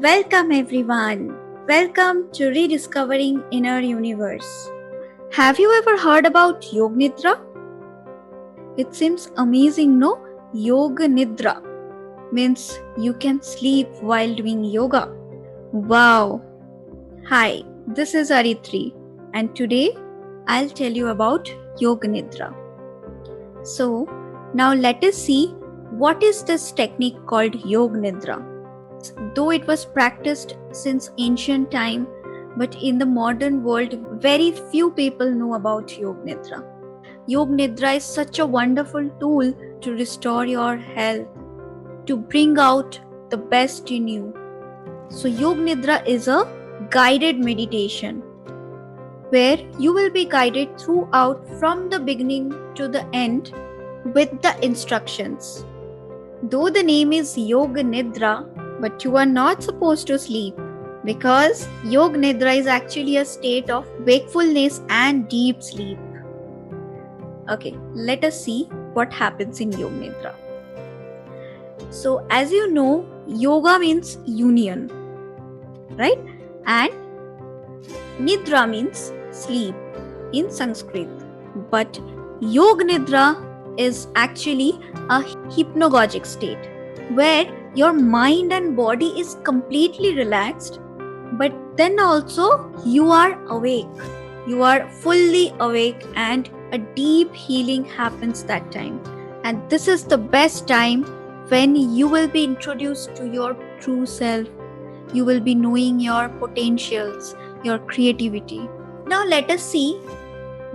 Welcome everyone. Welcome to Rediscovering Inner Universe. Have you ever heard about Yognitra? It seems amazing, no? Yognidra means you can sleep while doing yoga. Wow. Hi, this is Aritri and today I'll tell you about Yognidra. So, now let us see what is this technique called Yognidra. Though it was practiced since ancient time, but in the modern world, very few people know about Yognidra. Yognidra is such a wonderful tool to restore your health, to bring out the best in you. So Yognidra is a guided meditation where you will be guided throughout from the beginning to the end with the instructions. Though the name is Yognidra, but you are not supposed to sleep because Yognidra is actually a state of wakefulness and deep sleep. Okay, let us see what happens in Yognidra. So, as you know, yoga means union, right? And Nidra means sleep in Sanskrit. But Yognidra is actually a hypnagogic state where your mind and body is completely relaxed, but then also you are awake. You are fully awake and a deep healing happens that time. And this is the best time when you will be introduced to your true self. You will be knowing your potentials, your creativity. Now let us see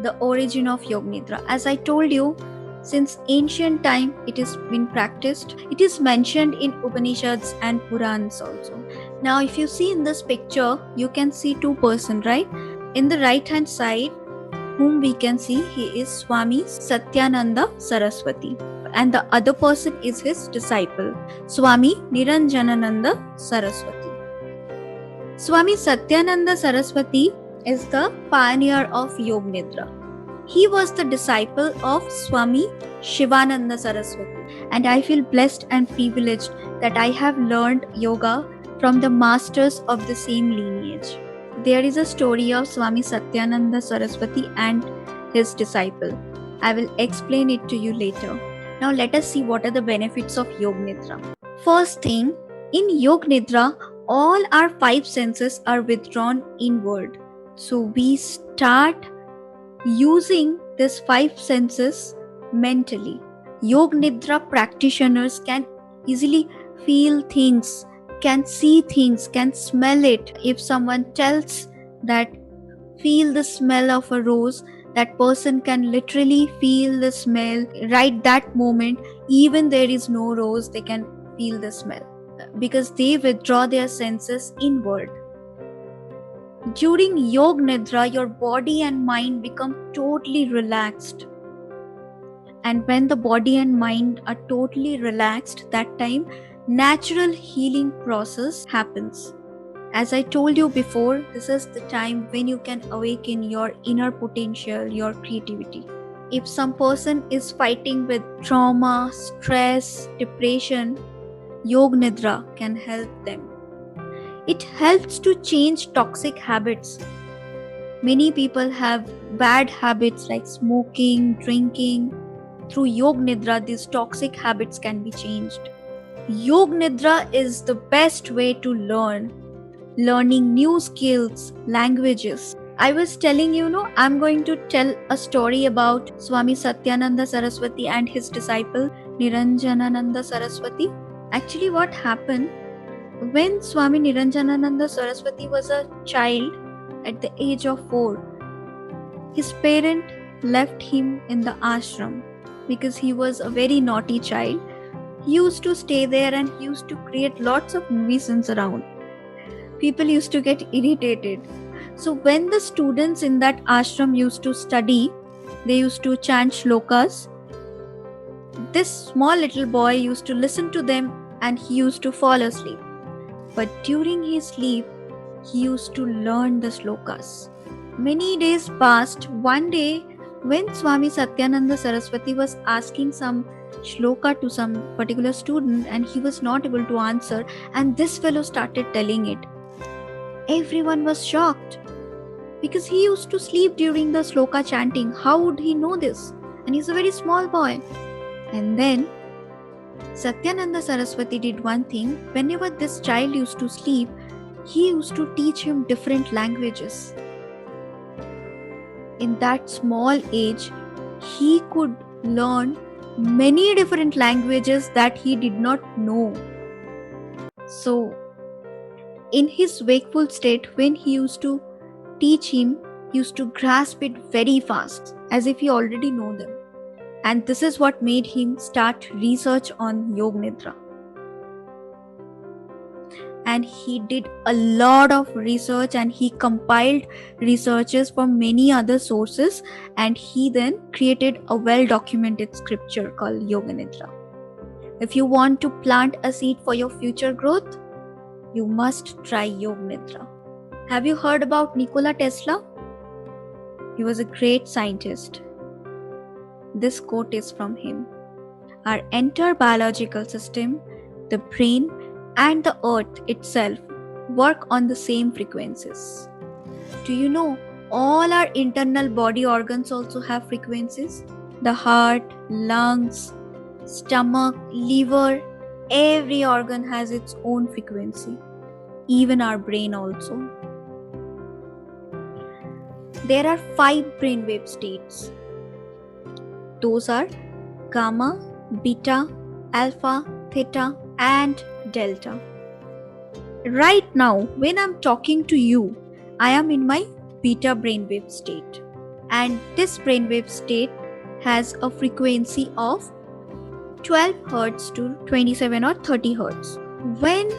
the origin of Yognidra. As I told you, since ancient time it has been practiced. It is mentioned in Upanishads and Purans also. Now if you see in this picture, you can see two persons, right? In the right hand side, whom we can see, he is Swami Satyananda Saraswati. And the other person is his disciple, Swami Niranjanananda Saraswati. Swami Satyananda Saraswati is the pioneer of Yognidra. He was the disciple of Swami Shivananda Saraswati, and I feel blessed and privileged that I have learned yoga from the masters of the same lineage. There is a story of Swami Satyananda Saraswati and his disciple. I will explain it to you later. Now let us see what are the benefits of Yognidra. First thing, in Yognidra, all our five senses are withdrawn inward. So we start using these five senses mentally. Yognidra practitioners can easily feel things, can see things, can smell it. If someone tells that feel the smell of a rose, that person can literally feel the smell right that moment. Even there is no rose, they can feel the smell because they withdraw their senses inward. During Yognidra, your body and mind become totally relaxed. And when the body and mind are totally relaxed, that time natural healing process happens. As I told you before, this is the time when you can awaken your inner potential, your creativity. If some person is fighting with trauma, stress, depression, Yognidra can help them. It helps to change toxic habits. Many people have bad habits like smoking, drinking. Through Yognidra, these toxic habits can be changed. Yognidra is the best way to learning new skills, languages. I was telling you, I'm going to tell a story about Swami Satyananda Saraswati and his disciple Niranjanananda Saraswati. Actually, what happened? When Swami Niranjanananda Saraswati was a child at the age of 4, his parent left him in the ashram because he was a very naughty child. He used to stay there and he used to create lots of nuisance around. People used to get irritated. So when the students in that ashram used to study, they used to chant shlokas. This small little boy used to listen to them and he used to fall asleep. But during his sleep, he used to learn the shlokas. Many days passed. One day, when Swami Satyananda Saraswati was asking some shloka to some particular student and he was not able to answer, and this fellow started telling it. Everyone was shocked because he used to sleep during the shloka chanting. How would he know this? And he's a very small boy. And then Satyananda Saraswati did one thing. Whenever this child used to sleep, he used to teach him different languages. In that small age, he could learn many different languages that he did not know. So, in his wakeful state, when he used to teach him, he used to grasp it very fast, as if he already know them. And this is what made him start research on Yognidra. And he did a lot of research and he compiled researches from many other sources, and he then created a well-documented scripture called Yognidra. If you want to plant a seed for your future growth, you must try Yognidra. Have you heard about Nikola Tesla? He was a great scientist. This quote is from him. Our entire biological system, the brain, and the earth itself work on the same frequencies. Do you know all our internal body organs also have frequencies? The heart, lungs, stomach, liver, every organ has its own frequency. Even our brain also. There are 5 brainwave states. Those are gamma, beta, alpha, theta, and delta. Right now, when I'm talking to you, I am in my beta brainwave state. And this brainwave state has a frequency of 12 Hz to 27 or 30 Hz. When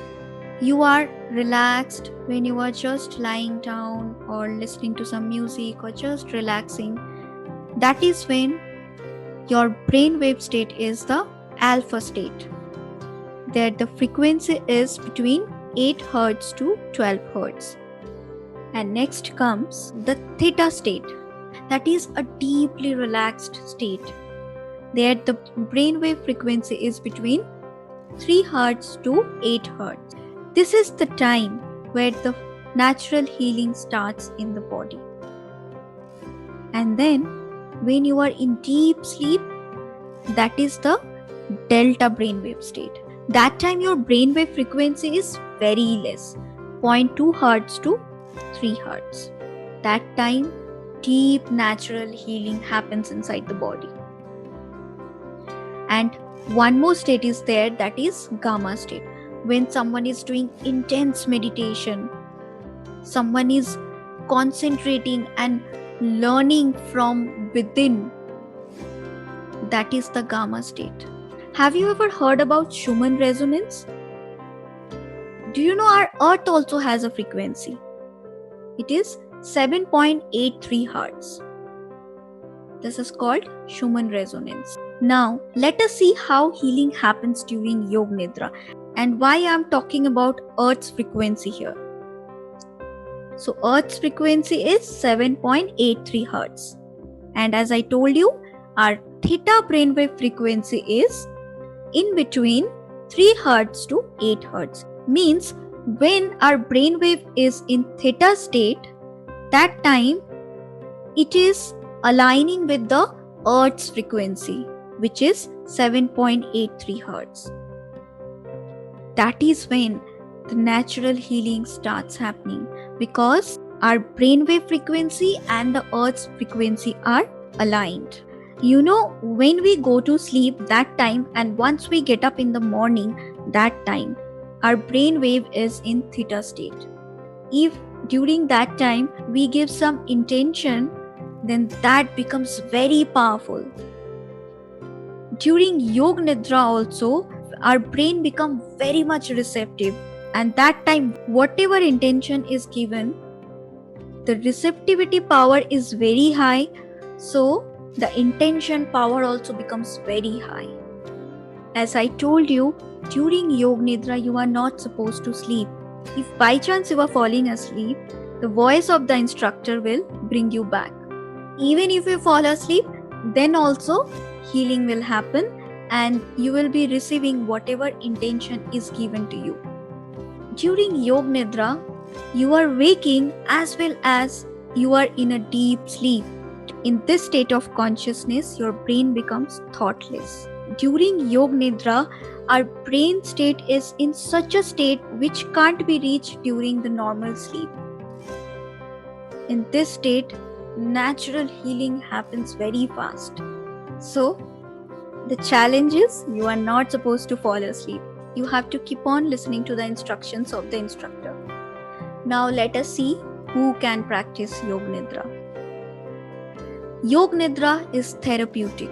you are relaxed, when you are just lying down or listening to some music or just relaxing, that is when your brainwave state is the alpha state. There the frequency is between 8 Hz to 12 Hz. And next comes the theta state. That is a deeply relaxed state. There the brainwave frequency is between 3 Hz to 8 Hz. This is the time where the natural healing starts in the body. And then when you are in deep sleep, that is the delta brainwave state. That time your brainwave frequency is very less, 0.2 Hz to 3 Hz. That time deep natural healing happens inside the body. And one more state is there, that is gamma state. When someone is doing intense meditation, someone is concentrating and learning from within, that is the gamma state. Have you ever heard about Schumann resonance? Do you know our earth also has a frequency? It is 7.83 Hz. This is called Schumann resonance. Now, let us see how healing happens during Yognidra and why I am talking about Earth's frequency here. So, Earth's frequency is 7.83 Hz. And as I told you, our theta brainwave frequency is in between 3 Hz to 8 Hz. Means when our brainwave is in theta state, that time it is aligning with the Earth's frequency, which is 7.83 Hz. That is when the natural healing starts happening, because our brainwave frequency and the Earth's frequency are aligned. You know, when we go to sleep that time and once we get up in the morning, that time our brainwave is in theta state. If during that time we give some intention, then that becomes very powerful. During Yognidra also, our brain becomes very much receptive, and that time whatever intention is given, the receptivity power is very high, so the intention power also becomes very high. As I told you, during Yognidra you are not supposed to sleep. If by chance you are falling asleep, the voice of the instructor will bring you back. Even if you fall asleep, then also healing will happen and you will be receiving whatever intention is given to you. During Yognidra, you are waking as well as you are in a deep sleep. In this state of consciousness, your brain becomes thoughtless. During Yognidra, our brain state is in such a state which can't be reached during the normal sleep. In this state, natural healing happens very fast. So, the challenge is you are not supposed to fall asleep. You have to keep on listening to the instructions of the instructor. Now let us see who can practice Yognidra. Yognidra is therapeutic.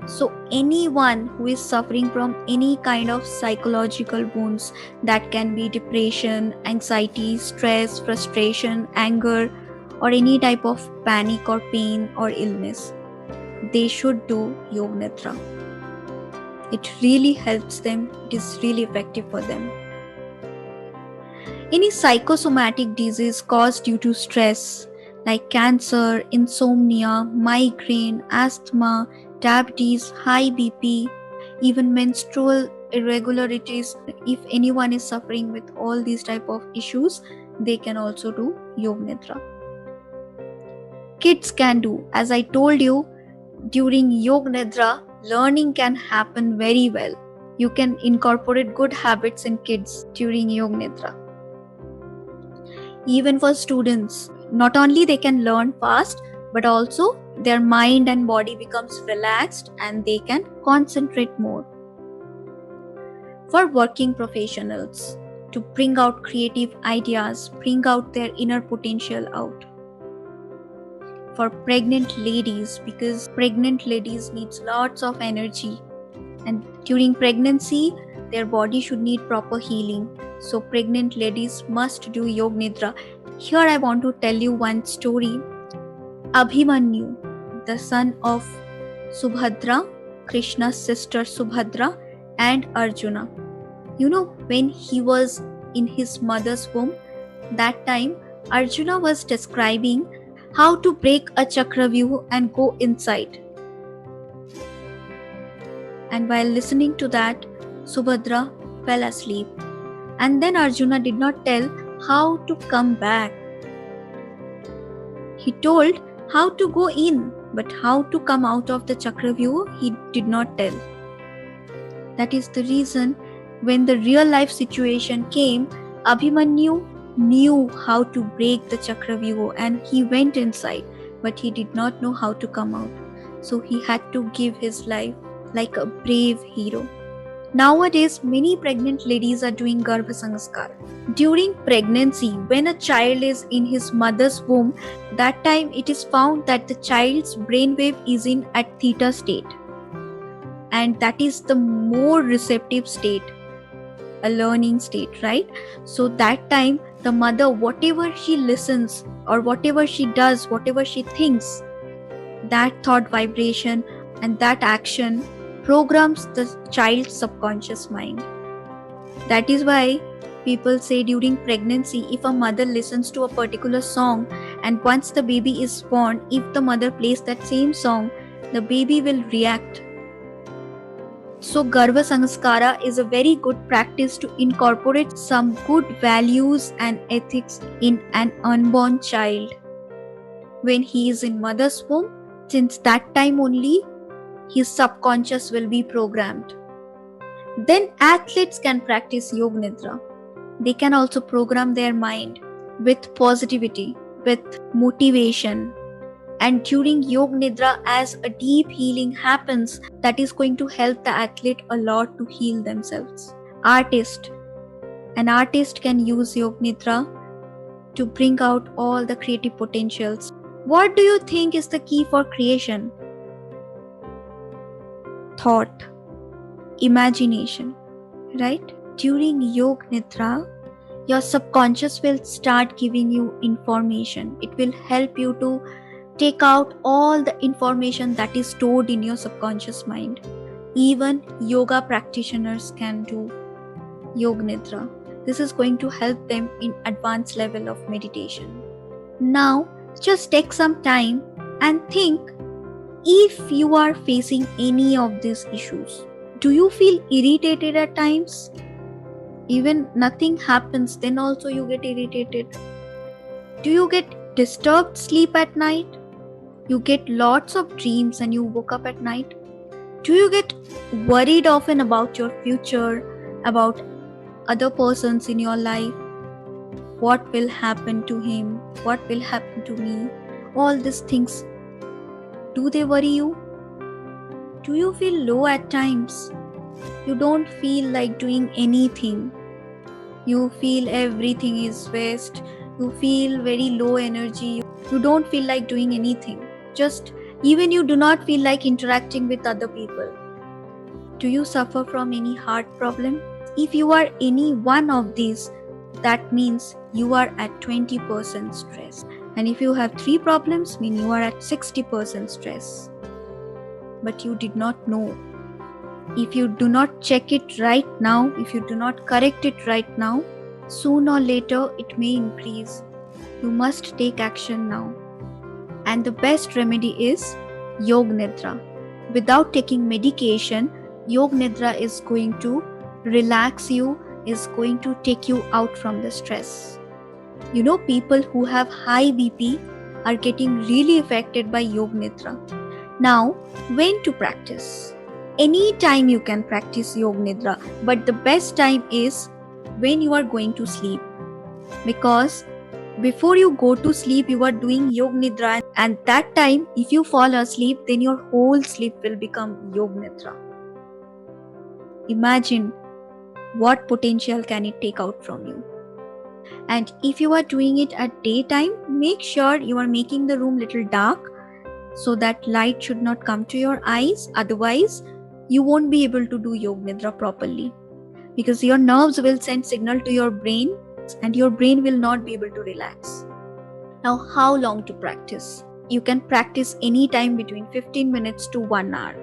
So anyone who is suffering from any kind of psychological wounds, that can be depression, anxiety, stress, frustration, anger, or any type of panic or pain or illness, they should do Yognidra. It really helps them. It is really effective for them. Any psychosomatic disease caused due to stress, like cancer, insomnia, migraine, asthma, diabetes, high BP, even menstrual irregularities, if anyone is suffering with all these type of issues, they can also do Yognidra. Kids can do. As I told you, during Yognidra, learning can happen very well. You can incorporate good habits in kids during Yognidra. Even for students, not only they can learn fast, but also their mind and body becomes relaxed and they can concentrate more. For working professionals, to bring out creative ideas, bring out their inner potential out. For pregnant ladies, because pregnant ladies needs lots of energy, and during pregnancy their body should need proper healing, so pregnant ladies must do Yognidra. Here I want to tell you one story. Abhimanyu, the son of Subhadra, Krishna's sister Subhadra, and Arjuna, when he was in his mother's womb, that time Arjuna was describing how to break a chakravyuh and go inside. And while listening to that, Subhadra fell asleep. And then Arjuna did not tell how to come back. He told how to go in, but how to come out of the chakravyuh, he did not tell. That is the reason when the real life situation came, Abhimanyu knew how to break the chakravyuh and he went inside, but he did not know how to come out. So he had to give his life like a brave hero. Nowadays, many pregnant ladies are doing Garbha Sanskar. During pregnancy, when a child is in his mother's womb, that time it is found that the child's brainwave is in at theta state. And that is the more receptive state, a learning state, right? So that time, the mother, whatever she listens or whatever she does, whatever she thinks, that thought vibration and that action programs the child's subconscious mind. That is why people say during pregnancy, if a mother listens to a particular song and once the baby is born, if the mother plays that same song, the baby will react. So Garbha Sanskara is a very good practice to incorporate some good values and ethics in an unborn child. When he is in mother's womb, since that time only, his subconscious will be programmed. Then athletes can practice Yognidra. They can also program their mind with positivity, with motivation. And during Yognidra, as a deep healing happens, that is going to help the athlete a lot to heal themselves. An artist can use Yognidra to bring out all the creative potentials. What do you think is the key for creation? Thought, imagination, right? During Yognidra, your subconscious will start giving you information. It will help you to take out all the information that is stored in your subconscious mind. Even yoga practitioners can do Yognidra. This is going to help them in advanced level of meditation. Now, just take some time and think if you are facing any of these issues. Do you feel irritated at times? Even nothing happens, then also you get irritated. Do you get disturbed sleep at night? You get lots of dreams and you woke up at night? Do you get worried often about your future, about other persons in your life? What will happen to him? What will happen to me? All these things, do they worry you? Do you feel low at times? You don't feel like doing anything. You feel everything is waste. You feel very low energy. You don't feel like doing anything. Just even you do not feel like interacting with other people. Do you suffer from any heart problem? If you are any one of these, that means you are at 20% stress. And if you have 3 problems, mean you are at 60% stress. But you did not know. If you do not check it right now, if you do not correct it right now, sooner or later it may increase. You must take action now. And the best remedy is Yognidra. Without taking medication, Yognidra is going to relax you, is going to take you out from the stress. You know, people who have high BP are getting really affected by Yognidra. Now, when to practice? Any time you can practice Yognidra, but the best time is when you are going to sleep. Because before you go to sleep, you are doing Yognidra, and that time, if you fall asleep, then your whole sleep will become Yognidra. Imagine what potential can it take out from you. And if you are doing it at daytime, make sure you are making the room little dark so that light should not come to your eyes. Otherwise, you won't be able to do Yognidra properly, because your nerves will send signal to your brain and your brain will not be able to relax. Now, how long to practice? You can practice any time between 15 minutes to 1 hour.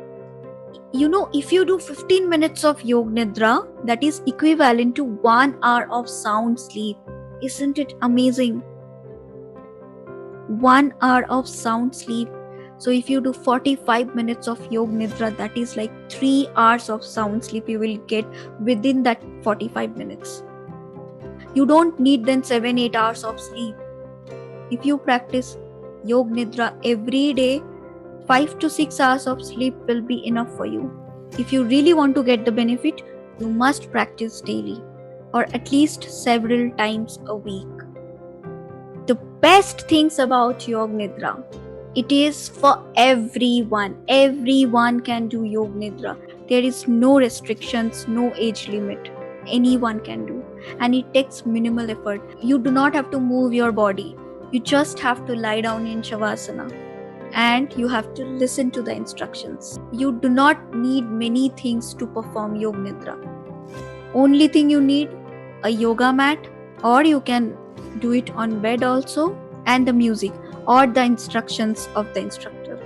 You know, if you do 15 minutes of Yognidra, that is equivalent to 1 hour of sound sleep. Isn't it amazing? 1 hour of sound sleep. So if you do 45 minutes of Yognidra, that is like 3 hours of sound sleep you will get within that 45 minutes. You don't need then 7-8 hours of sleep. If you practice Yognidra every day, 5 to 6 hours of sleep will be enough for you. If you really want to get the benefit, you must practice daily or at least several times a week. The best things about Yognidra, it is for everyone. Everyone can do Yognidra. There is no restrictions, no age limit. Anyone can do. And it takes minimal effort. You do not have to move your body. You just have to lie down in Shavasana. And you have to listen to the instructions. You do not need many things to perform Yognidra. Only thing you need, a yoga mat, or you can do it on bed also, and the music or the instructions of the instructor.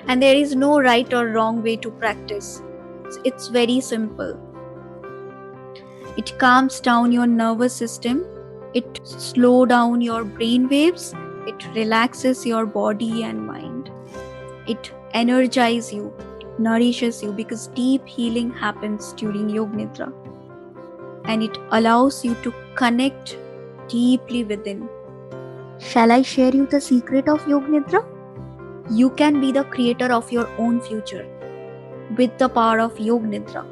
And there is no right or wrong way to practice. It's very simple. It calms down your nervous system. It slows down your brain waves. It relaxes your body and mind. It energizes you. It nourishes you, because deep healing happens during Yognidra. And it allows you to connect deeply within. Shall I share you the secret of Yognidra? You can be the creator of your own future with the power of Yognidra.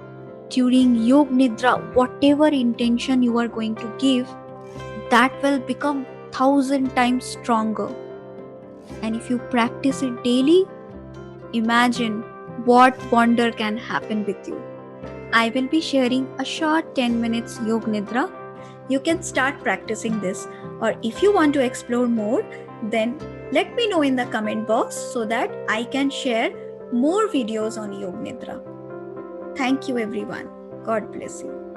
During Yognidra, whatever intention you are going to give, that will become 1,000 times stronger. And if you practice it daily, imagine what wonder can happen with you. I will be sharing a short 10 minutes Yognidra. You can start practicing this, or if you want to explore more, then let me know in the comment box so that I can share more videos on Yognidra. Thank you everyone. God bless you.